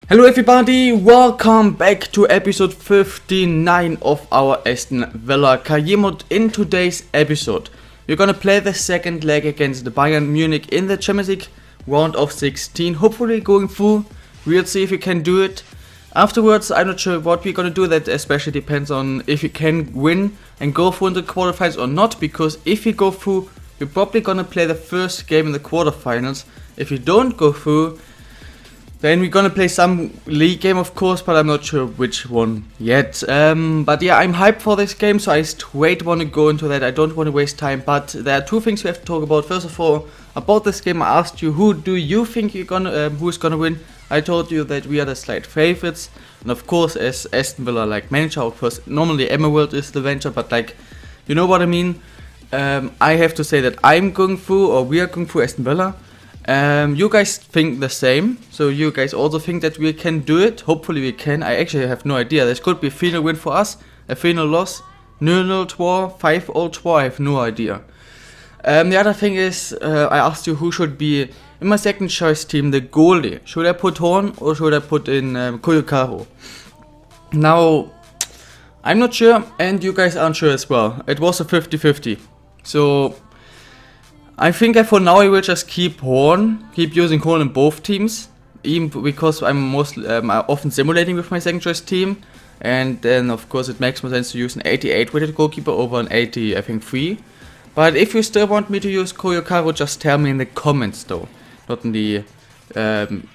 Hello everybody, welcome back to episode 59 of our Aston Villa career mode. In today's episode, we're gonna play the second leg against the Bayern Munich in the Champions League round of 16. Hopefully going through, we'll see if we can do it. Afterwards, I'm not sure what we're gonna do, that especially depends on if we can win and go through in the quarterfinals or not, because if we go through, we're probably gonna play the first game in the quarterfinals. If we don't go through, then we're gonna play some league game, of course, but I'm not sure which one yet. But yeah, I'm hyped for this game, so I straight want to go into that. I don't want to waste time, but there are two things we have to talk about. First of all, about this game, I asked you, who do you think who's gonna win? I told you that we are the slight favorites, and of course, as Aston Villa like manager, of course, normally Emerald is the venture, but like, you know what I mean. I have to say that I'm going through, or we are going through Aston Villa. You guys think the same, so you guys also think that we can do it. Hopefully we can. I actually have no idea. This could be a 3-0 win for us, a 3-0 loss, 0-0 draw, 5-0 draw, I have no idea. The other thing is, I asked you who should be in my second choice team, the goalie. Should I put Horn or should I put in Julio Kladniew? Now, I'm not sure, and you guys aren't sure as well. It was a 50-50, so I think for now I will just keep using Horn in both teams, even because I'm often simulating with my second choice team, and then of course it makes more sense to use an 88 rated goalkeeper over an 80, I think 3. But if you still want me to use Julio Kladniew, just tell me in the comments though, not in the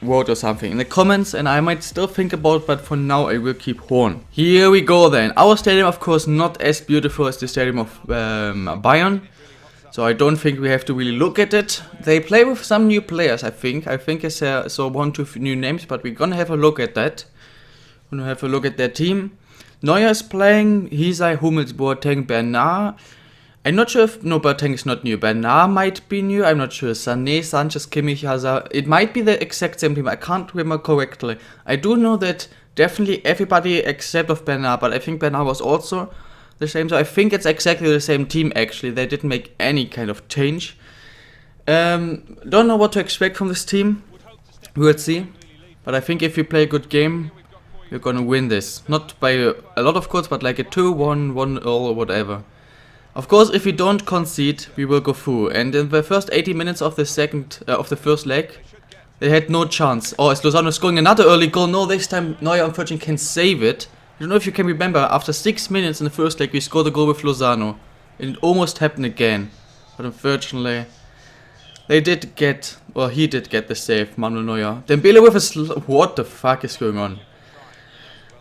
word or something, in the comments, and I might still think about it, but for now I will keep Horn. Here we go then. Our stadium, of course, not as beautiful as the stadium of Bayern. So I don't think we have to really look at it. They play with some new players, I think. I think I saw 1-2 new names, but we're gonna have a look at that. Gonna have a look at their team. Neuer is playing. Hisa, Hummels, Boateng, Bernard. I'm not sure if... No, Boateng is not new. Bernard might be new. I'm not sure. Sané, Sanchez, Kimmich, Hazard. It might be the exact same team. I can't remember correctly. I do know that definitely everybody except of Bernard, but I think Bernard was also the same, so I think it's exactly the same team actually. They didn't make any kind of change. Don't know what to expect from this team. We'll see. But I think if we play a good game, we're gonna win this. Not by a lot of course, but like a 2-1, 1-0 or whatever. Of course, if we don't concede, we will go through. And in the first 80 minutes of the first leg, they had no chance. Oh, is Lozano scoring another early goal? No, this time Neuer unfortunately can save it. I don't know if you can remember, after 6 minutes in the first leg, we scored a goal with Lozano. It almost happened again. But unfortunately, he did get the save, Manuel Neuer. Dembele with a what the fuck is going on?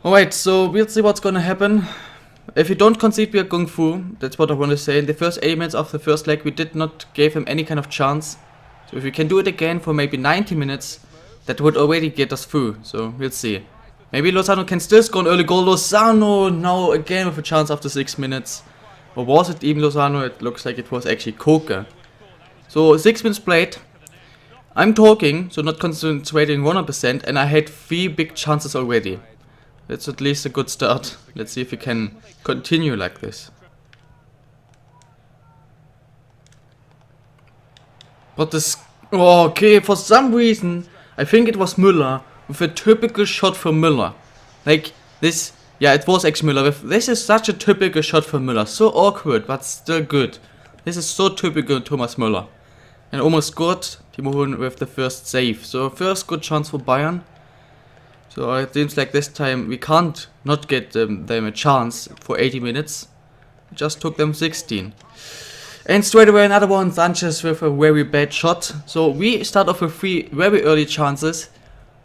Alright, so we'll see what's gonna happen. If we don't concede, we are going through. That's what I want to say. In the first 8 minutes of the first leg, we did not give him any kind of chance. So if we can do it again for maybe 90 minutes, that would already get us through. So we'll see. Maybe Lozano can still score an early goal. Lozano now again with a chance after 6 minutes. Or was it even Lozano? It looks like it was actually Koke. So 6 minutes played. I'm talking, so not concentrating 100%, and I had 3 big chances already. That's at least a good start. Let's see if we can continue like this. But this... Oh, okay, for some reason, I think it was Müller with a typical shot for Müller. Like this, yeah, it was actually Müller. This is such a typical shot for Müller. So awkward, but still good. This is so typical Thomas Müller. And almost scored. Timo Horn with the first save. So first good chance for Bayern. So it seems like this time we can't not get them a chance for 80 minutes. We just took them 16. And straight away another one, Sanchez with a very bad shot. So we start off with 3 very early chances.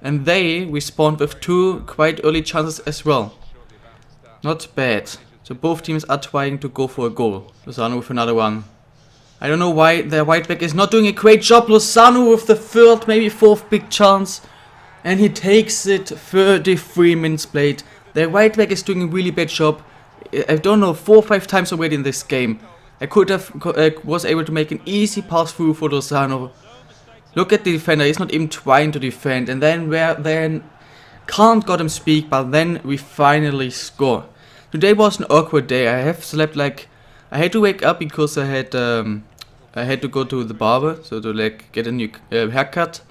And they respawned with 2 quite early chances as well. Not bad. So both teams are trying to go for a goal. Lozano with another one. I don't know why their right back is not doing a great job. Lozano with the 3rd, maybe 4th big chance. And he takes it. 33 minutes played. Their right back is doing a really bad job. I don't know, 4 or 5 times already in this game. I could have was able to make an easy pass through for Lozano. Look at the defender, he's not even trying to defend, and then can't got him speak, but then we finally score. Today was an awkward day. I have slept like... I had to wake up because I had to go to the barber, so to like get a new haircut.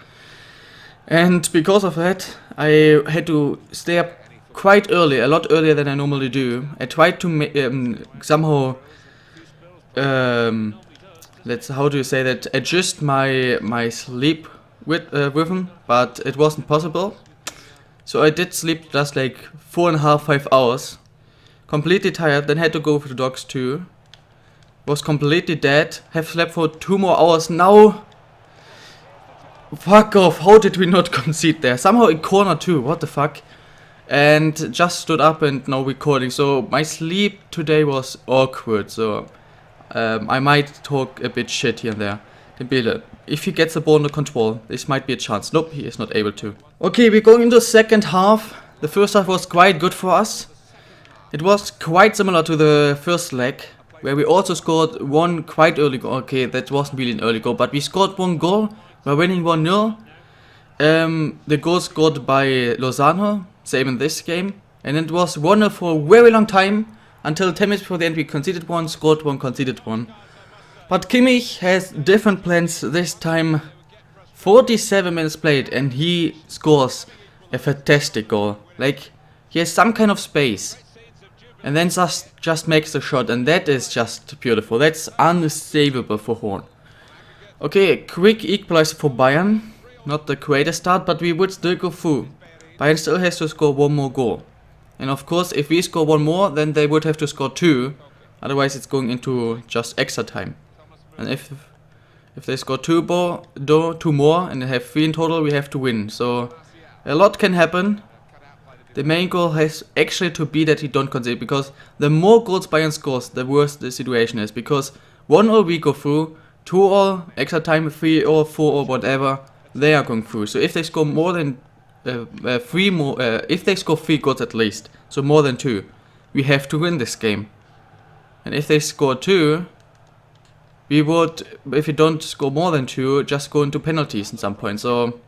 And because of that, I had to stay up quite early, a lot earlier than I normally do. I tried to somehow, how do you say that, adjust my sleep rhythm, but it wasn't possible. So I did sleep just like 4.5, 5 hours. Completely tired, then had to go for the dogs too. Was completely dead, have slept for 2 more hours now. Fuck off, how did we not concede there? Somehow in corner too, what the fuck? And just stood up and now recording. So my sleep today was awkward, so I might talk a bit shit here and there. Dembele, if he gets the ball under control, this might be a chance. Nope, he is not able to. Okay, we're going into the second half. The first half was quite good for us. It was quite similar to the first leg, where we also scored one quite early goal. Okay, that wasn't really an early goal, but we scored one goal. We're winning 1-0. The goal scored by Lozano, same in this game. And it was 1-0 for a very long time, until 10 minutes before the end we conceded one, scored one, conceded one. But Kimmich has different plans this time. 47 minutes played and he scores a fantastic goal. Like, he has some kind of space. And then just makes the shot, and that is just beautiful. That's unsavable for Horn. Okay, quick equalizer for Bayern. Not the greatest start, but we would still go through. Bayern still has to score one more goal. And of course, if we score one more, then they would have to score 2. Otherwise, it's going into just extra time. And if they score 2 more, and they have 3 in total, we have to win. So, a lot can happen. The main goal has actually to be that he don't concede, because the more goals Bayern scores, the worse the situation is. Because 1-0 we go through, 2-0, extra time, 3-0, 4-0, whatever, they are going through. So if they score more than 3 more, if they score 3 goals at least, so more than 2, we have to win this game. And if they score 2, we would, if we don't score more than 2, just go into penalties at some point. So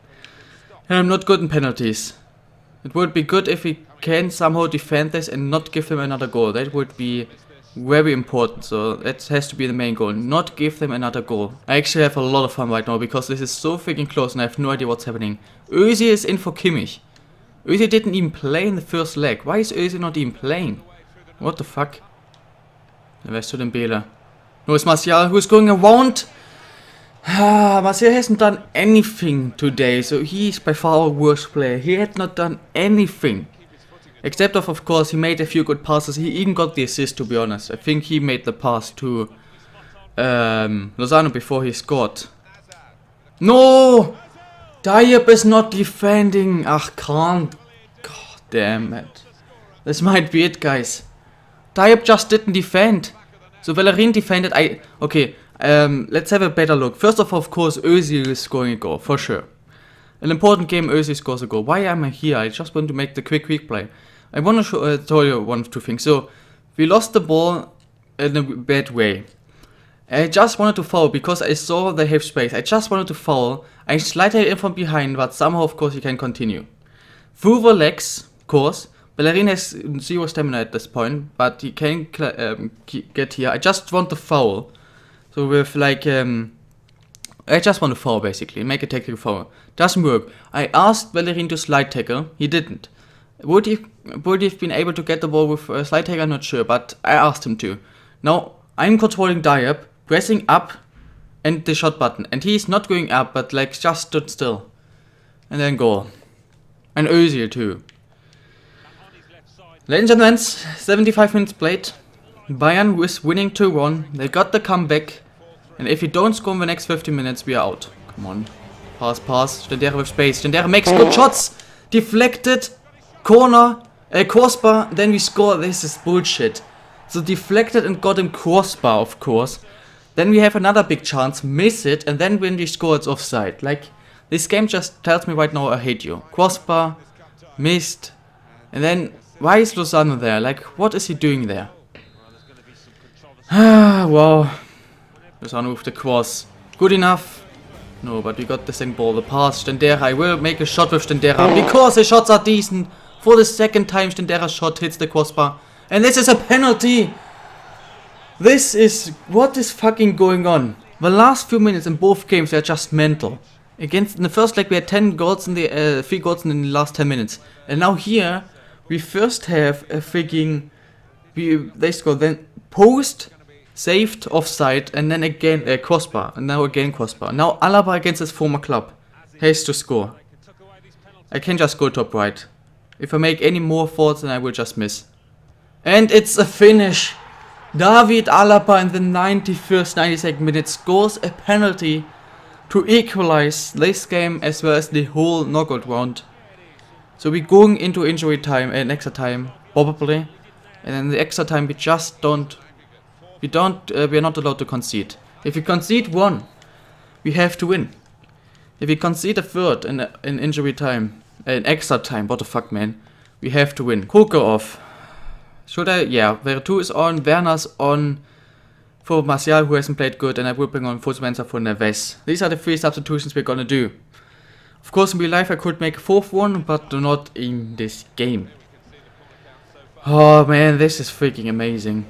I'm not good in penalties. It would be good if we can somehow defend this and not give them another goal. That would be very important. So that has to be the main goal. Not give them another goal. I actually have a lot of fun right now because this is so freaking close and I have no idea what's happening. Özil is in for Kimmich. Özil didn't even play in the first leg. Why is Özil not even playing? What the fuck? Where's Dembele? No, it's Martial who's going around. Martial hasn't done anything today, so he's by far our worst player. He had not done anything. Except of course, he made a few good passes. He even got the assist, to be honest. I think he made the pass to Lozano before he scored. No! Diop is not defending. Ach, can't. God damn it. This might be it, guys. Diop just didn't defend. So Bellerin defended. Okay. Let's have a better look. First of course, Özil is scoring a goal, for sure. An important game, Özil scores a goal. Why am I here? I just want to make the quick play. I want to tell you one of two things. So, we lost the ball in a bad way. I just wanted to foul because I saw they have space. I just wanted to foul. I slided in from behind, but somehow, of course, he can continue. Through the legs, of course. Bellerin has 0 stamina at this point, but he can get here. I just want to foul. So with like, I just want to foul basically, make a technical foul. Doesn't work. I asked Bellerin to slide tackle, he didn't. Would he have been able to get the ball with a slide tackle? I'm not sure, but I asked him to. Now, I'm controlling Diop, pressing up and the shot button. And he's not going up, but like just stood still. And then goal. And Özil too. Ladies and gentlemen, 75 minutes played. Bayern was winning 2-1. They got the comeback. And if you don't score in the next 15 minutes, we are out. Come on. Pass. Stendera with space. Stendera makes good shots. Deflected. Corner. Crossbar. Then we score. This is bullshit. So deflected and got him crossbar, of course. Then we have another big chance. Miss it. And then when we score, it's offside. Like, this game just tells me right now I hate you. Crossbar. Missed. And then, why is Lozano there? Like, what is he doing there? Wow. Lozano with the cross. Good enough. No, but we got the second ball. The pass. Stendera. I will make a shot with Stendera. Because the shots are decent. For the second time, Stendera's shot hits the crossbar. And this is a penalty. This is... What is fucking going on? The last few minutes in both games are just mental. Against in the first leg we had 10 goals in the 3 goals in the last 10 minutes, and now here we first have a freaking they score, then post, saved, offside, and then again a crossbar, and now again crossbar. Now Alaba against his former club has to score. I can just go top right. If I make any more faults, then I will just miss. And it's a finish. David Alaba in the 91st, 92nd minute scores a penalty to equalize this game as well as the whole knockout round. So we're going into injury time and extra time, probably. And in the extra time we just we're not allowed to concede. If we concede one, we have to win. If we concede a third in injury time, in extra time, what the fuck, man, we have to win. Koke off. Should I? Yeah, Veretout is on, Werner's on for Martial, who hasn't played good, and I will bring on Fosu-Mensah for Neves. These are the 3 substitutions we're gonna do. Of course, in real life I could make a 4th one, but not in this game. Oh man, this is freaking amazing.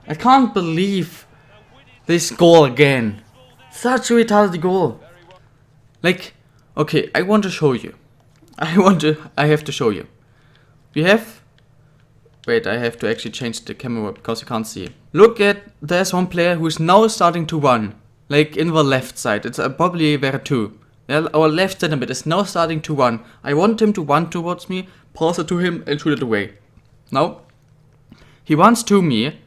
I can't believe this goal again. Such a retarded goal. Like, okay, I want to show you. I have to show you. We have... Wait, I have to actually change the camera because you can't see. Look at, there's one player who is now starting to run. Like in the left side. It's probably Veretout. Yeah, our left center mid is now starting to run. I want him to run towards me, pass it to him and shoot it away. Now, he runs to me.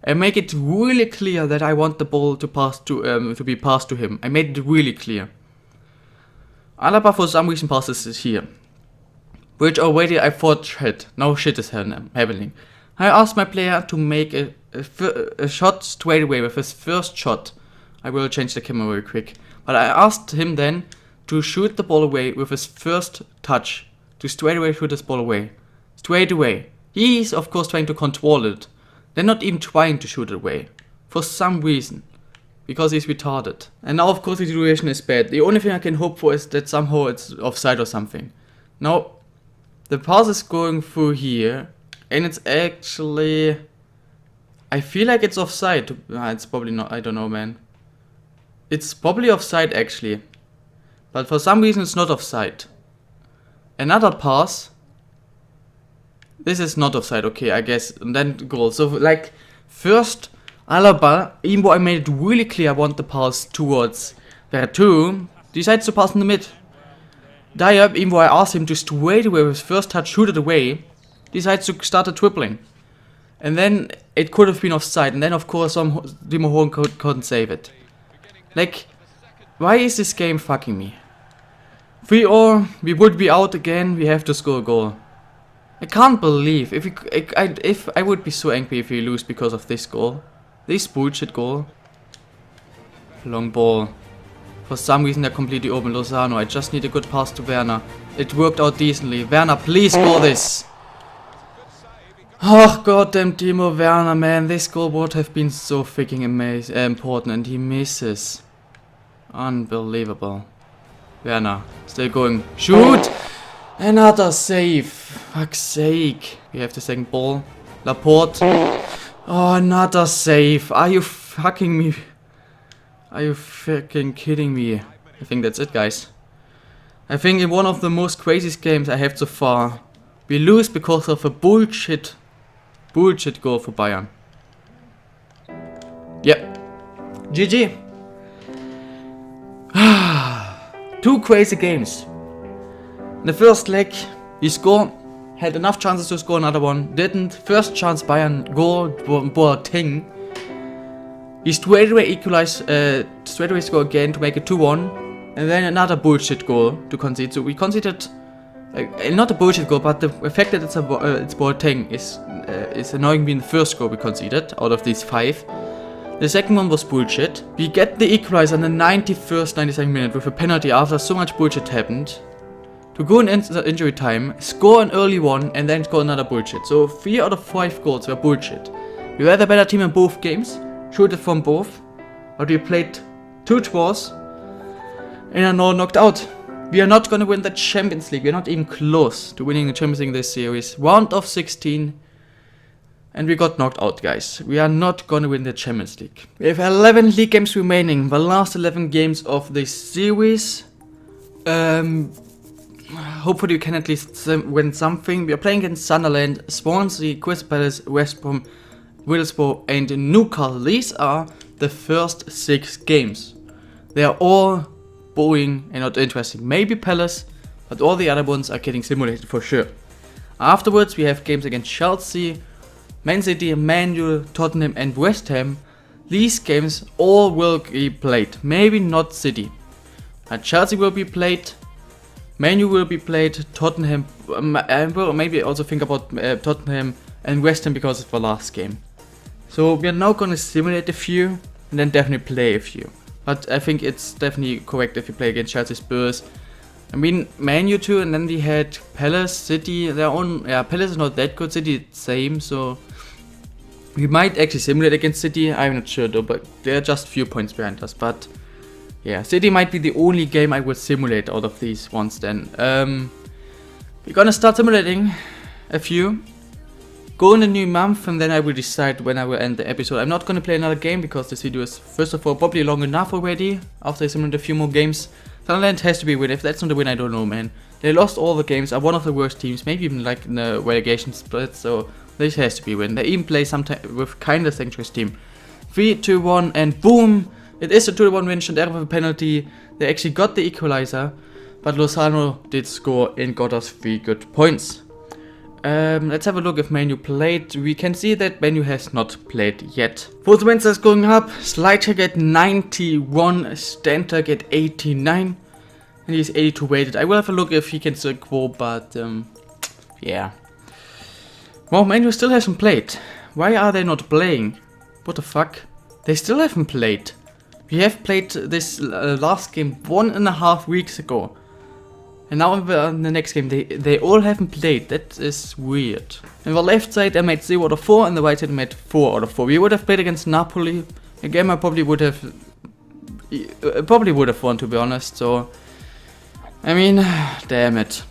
I make it really clear that I want the ball to pass to be passed to him. I made it really clear. Alaba for some reason passes it here, which already I thought shit. Now shit is happening. I asked my player to make a shot straight away with his first shot. I will change the camera real quick. But I asked him then to shoot the ball away with his first touch. To straight away shoot this ball away. Straight away. He's of course trying to control it. They're not even trying to shoot it away. For some reason. Because he's retarded. And now of course the situation is bad. The only thing I can hope for is that somehow it's offside or something. Now, the pass is going through here. And it's actually... I feel like it's offside. It's probably not. I don't know, man. It's probably offside actually. But for some reason it's not offside. Another pass... This is not offside, okay, I guess, and then goal. So, like, first, Alaba, even though I made it really clear I want the pass towards Veretout, decides to pass in the mid. Diab, even though I asked him to straight away with his first touch shoot it away, decides to start a tripling. And then it could have been offside, and then of course Timo Horn couldn't save it. Like, why is this game fucking me? 3-0, we would be out again, we have to score a goal. I can't believe, if I would be so angry if we lose because of this goal. This bullshit goal. Long ball. For some reason they're completely open. Lozano, I just need a good pass to Werner. It worked out decently. Werner, please score this. Oh, goddamn Timo Werner, man. This goal would have been so freaking amazing, important, and he misses. Unbelievable. Werner, still going. Shoot! Another save. Fuck's sake. We have the second ball. Laporte. Oh, another save. Are you fucking me? Are you fucking kidding me? I think that's it, guys. I think in one of the most craziest games I have so far, we lose because of a bullshit goal for Bayern. Yep. GG. 2 crazy games. In the first leg, we score, had enough chances to score another one, didn't. First chance Bayern, goal, Boateng. We straight away equalize, straight away score again to make it 2-1. And then another bullshit goal to concede. So we conceded, not a bullshit goal, but the fact that it's Boateng is annoying me in the first goal we conceded, out of these 5. The second one was bullshit. We get the equalizer in the 91st, 92nd minute with a penalty after so much bullshit happened. To go in injury time, score an early one, and then score another bullshit. So 3 out of 5 goals were bullshit. We were the better team in both games, shooted from both, but we played 2 draws and are now knocked out. We are not gonna win the Champions League. We're not even close to winning the Champions League in this series. Round of 16. And we got knocked out, guys. We are not gonna win the Champions League. We have 11 league games remaining. The last 11 games of this series. Hopefully we can at least win something. We are playing against Sunderland, Swansea, Crystal Palace, West Brom, Middlesbrough and Newcastle. These are the first 6 games. They are all boring and not interesting. Maybe Palace, but all the other ones are getting simulated for sure. Afterwards we have games against Chelsea, Man City, Man U, Tottenham and West Ham. These games all will be played. Maybe not City. Chelsea will be played. Man U will be played. Tottenham, I will maybe also think about Tottenham and West Ham because of the last game. So we are now going to simulate a few and then definitely play a few. But I think it's definitely correct if you play against Chelsea, Spurs. I mean, Man U too, and then we had Palace, City, their own. Yeah, Palace is not that good, City same, so we might actually simulate against City. I'm not sure though, but they're just few points behind us. But yeah, City might be the only game I would simulate out of these ones then. We're gonna start simulating a few. Go in a new month and then I will decide when I will end the episode. I'm not gonna play another game because this video is first of all probably long enough already. After I simulate a few more games. Sunderland has to be a win. If that's not a win, I don't know, man. They lost all the games, are one of the worst teams, maybe even like in the relegation split, so this has to be a win. They even play sometimes with kind of dangerous team. 3, 2, 1 and boom! It is a 2-1 win, Schneider with a penalty. They actually got the equalizer, but Lozano did score and got us 3 good points. Let's have a look if Man U played. We can see that Man U has not played yet. Fullsmensa is going up. Slidcheck at 91, Stantek at 89. And he's 82 weighted. I will have a look if he can still go, but yeah. Well, Man U still hasn't played. Why are they not playing? What the fuck? They still haven't played. We have played this last game 1.5 weeks ago. And now in the next game, they all haven't played. That is weird. On the left side, I made 0 out of 4, and the right side, I made 4 out of 4. We would have played against Napoli. A game I probably would have won, to be honest. So, I mean, damn it.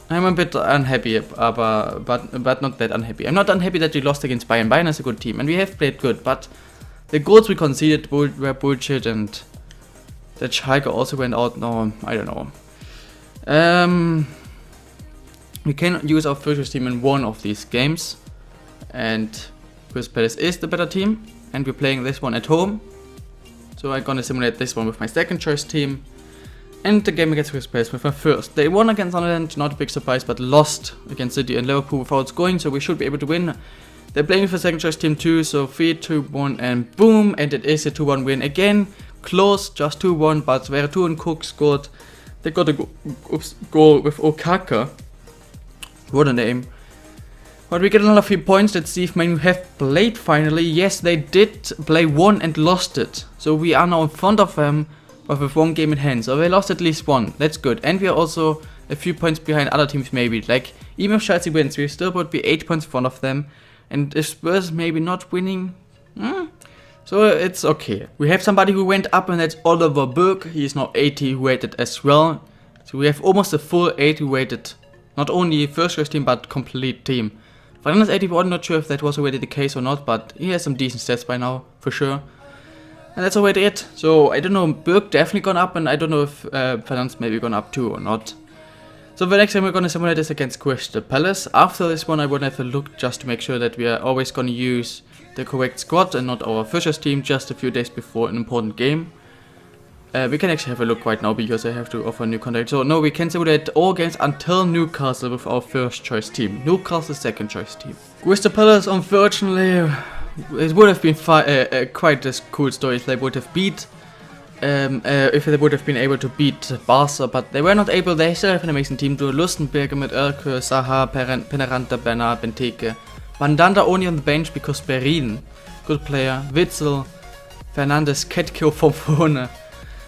I'm a bit unhappy, but not that unhappy. I'm not unhappy that we lost against Bayern. Bayern is a good team, and we have played good. But the goals we conceded were bullshit, and that Schalke also went out. No, I don't know. We can use our first team in one of these games, and Crystal Palace is the better team, and we're playing this one at home. So I'm gonna simulate this one with my second choice team, and the game against Crystal Palace with my first. They won against Sunderland, not a big surprise, but lost against City and Liverpool without scoring, so we should be able to win. They're playing with a second choice team too, so 3, 2, 1 and boom, and it is a 2-1 win again. Close, just 2-1, but Veretout and Cook scored. They got a goal with Okaka. What a name. But we get another 3 points. Let's see if Man U have played finally. Yes, they did play one and lost it. So we are now in front of them, but with 1 game in hand. So they lost at least 1. That's good. And we are also a few points behind other teams maybe. Like, even if Chelsea wins, we still would be 8 points in front of them. And if Spurs maybe not winning, so it's okay. We have somebody who went up, and that's Oliver Burke. He is now 80 rated as well. So we have almost a full 80 rated, not only first choice team, but complete team. Fernandes 81, not sure if that was already the case or not, but he has some decent stats by now, for sure. And that's already it. So I don't know, Burke definitely gone up, and I don't know if Fernandes maybe gone up too or not. So the next time we're going to simulate this against Crystal Palace. After this one I would have a look just to make sure that we are always going to use the correct squad and not our first choice team just a few days before an important game. We can actually have a look right now because I have to offer new content. So no, we can simulate all games until Newcastle with our first choice team. Newcastle's second choice team. Crystal Palace, unfortunately, it would have been quite a cool story if they would have beat. If they would have been able to beat Barca, but they were not able. They still have an amazing team. Du Lustenberger mit Erke, Saha, Penaranta, Bernard, Benteke. Mandanda only on the bench because Berin, good player. Witzel, Fernandes cat kill from vorne.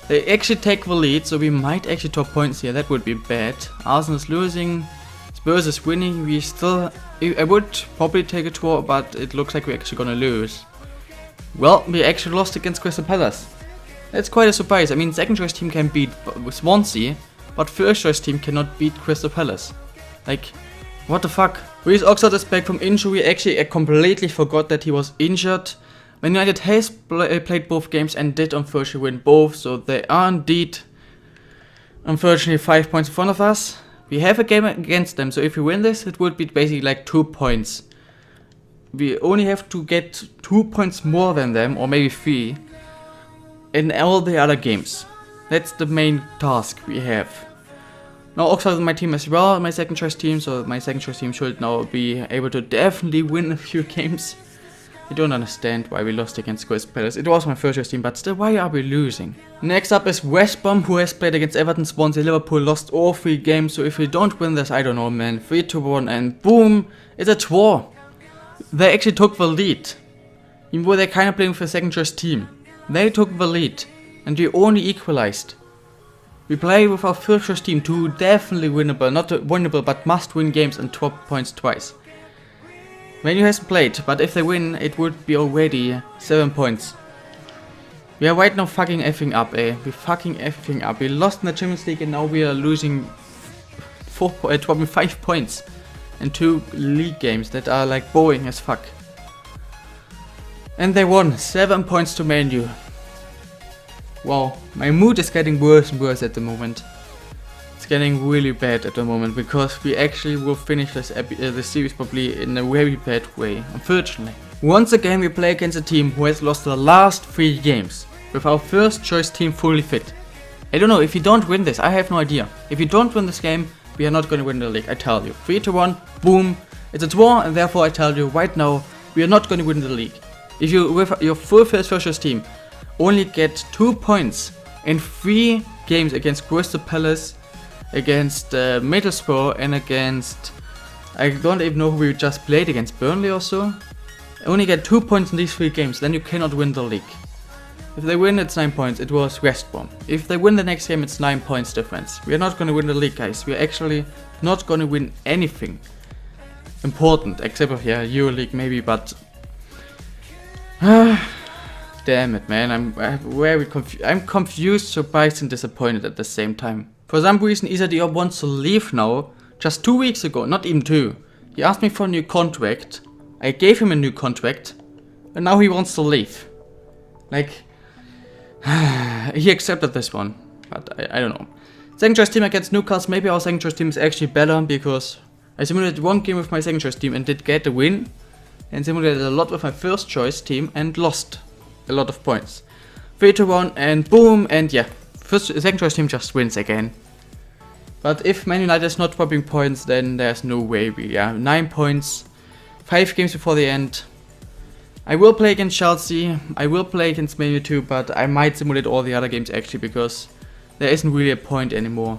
They actually take the lead, so we might actually top points here. That would be bad. Arsenal's losing. Spurs is winning. We still... I would probably take a draw, but it looks like we're actually gonna lose. Well, we actually lost against Crystal Palace. That's quite a surprise. I mean, second choice team can beat Swansea, but first choice team cannot beat Crystal Palace. Like, what the fuck? Reece Oxford is back from injury. Actually, I completely forgot that he was injured. Man United has played both games and did unfortunately win both, so they are indeed, unfortunately, 5 points in front of us. We have a game against them, so if we win this, it would be basically like 2 points. We only have to get 2 points more than them, or maybe 3, in all the other games. That's the main task we have. Now Oxford is my team as well, my second choice team, so my second choice team should now be able to definitely win a few games. I don't understand why we lost against Crystal Palace. It was my first choice team, but still, why are we losing? Next up is West Brom, who has played against Everton, Swansea, Liverpool, lost all 3 games. So if we don't win this, I don't know, man. 3-1 and boom, it's a draw. They actually took the lead. Even though they're kind of playing with a second choice team. They took the lead and we only equalized. We play with our first choice team to definitely winnable, not winnable, but must win games and top points twice. Man U hasn't played, but if they win, it would be already 7 points. We are right now fucking effing up, eh? We fucking effing up. We lost in the Champions League and now we are losing 5 points in 2 league games that are like boring as fuck. And they won 7 points to Man U. Wow, my mood is getting worse and worse at the moment. It's getting really bad at the moment because we actually will finish this series probably in a very bad way, unfortunately. Once again we play against a team who has lost the last 3 games with our first choice team fully fit. I don't know, if you don't win this, I have no idea. If you don't win this game, we are not going to win the league, I tell you. 3-1, boom, it's a draw, and therefore I tell you right now, we are not going to win the league. If you, with your full first choice team, only get 2 points in 3 games against Crystal Palace, against Middlesbrough, and against, I don't even know who we just played against, Burnley or so. Only get 2 points in these 3 games, then you cannot win the league. If they win, it's 9 points. It was West Brom. If they win the next game, it's 9 points difference. We are not going to win the league, guys. We are actually not going to win anything important, except for EuroLeague maybe, but damn it, man. I'm very confused. I'm confused, surprised, and disappointed at the same time. For some reason, Issa Diop wants to leave now. Just 2 weeks ago, not even 2. He asked me for a new contract. I gave him a new contract, and now he wants to leave. Like, he accepted this one, but I don't know. Second choice team against Newcastle. Maybe our second choice team is actually better because I simulated 1 game with my second choice team and did get a win, and simulated a lot with my first choice team and lost a lot of points. 3-1 and boom, and yeah, second choice team just wins again. But if Man United is not dropping points, then there's no way we are 9 points, 5 games before the end. I will play against Chelsea, I will play against Man U too, but I might simulate all the other games actually because there isn't really a point anymore.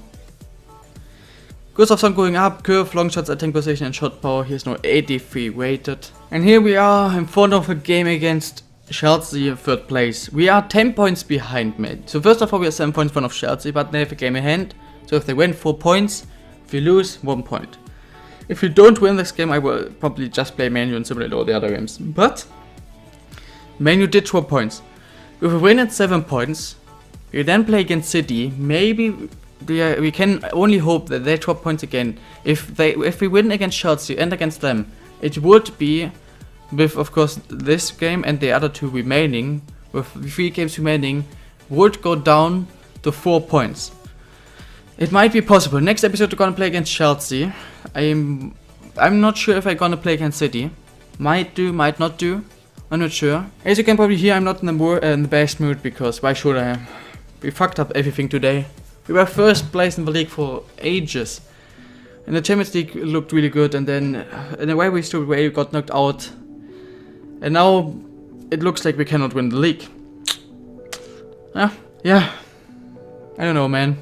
Gustafsson going up, curve, long shots, attacking position and shot power. He has now 83 weighted. And here we are in front of a game against Chelsea, 3rd place. We are 10 points behind, mate. So first of all we are 7 points in front of Chelsea, but they have a game in hand. So if they win, 4 points. If we lose, 1 point. If we don't win this game, I will probably just play Man U and simulate all the other games. But Man U did 4 points. If we win at 7 points, we then play against City. Maybe we can only hope that they drop points again. If we win against Chelsea and against them, it would be with, of course, this game and the other 2 remaining, with 3 games remaining, would go down to 4 points. It might be possible. Next episode we're gonna play against Chelsea. I'm not sure if I'm gonna play against City. Might do, might not do. I'm not sure. As you can probably hear, I'm not in the best mood because why should I? We fucked up everything today. We were first place in the league for ages. And the Champions League looked really good, and then in a very stupid way we got knocked out. And now it looks like we cannot win the league. Yeah. I don't know, man.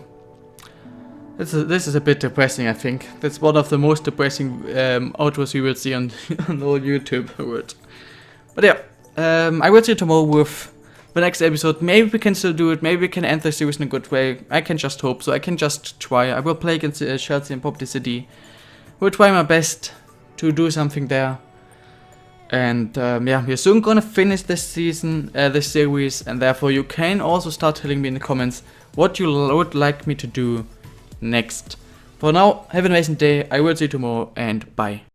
This is a bit depressing, I think. That's one of the most depressing outros you will see on the whole YouTube world. But yeah, I will see you tomorrow with the next episode. Maybe we can still do it. Maybe we can end the series in a good way. I can just hope. So I can just try. I will play against Chelsea and Property City. Will try my best to do something there. And yeah, we're soon gonna finish this season, this series, and therefore you can also start telling me in the comments what you would like me to do next. For now, have an amazing day. I will see you tomorrow, and bye.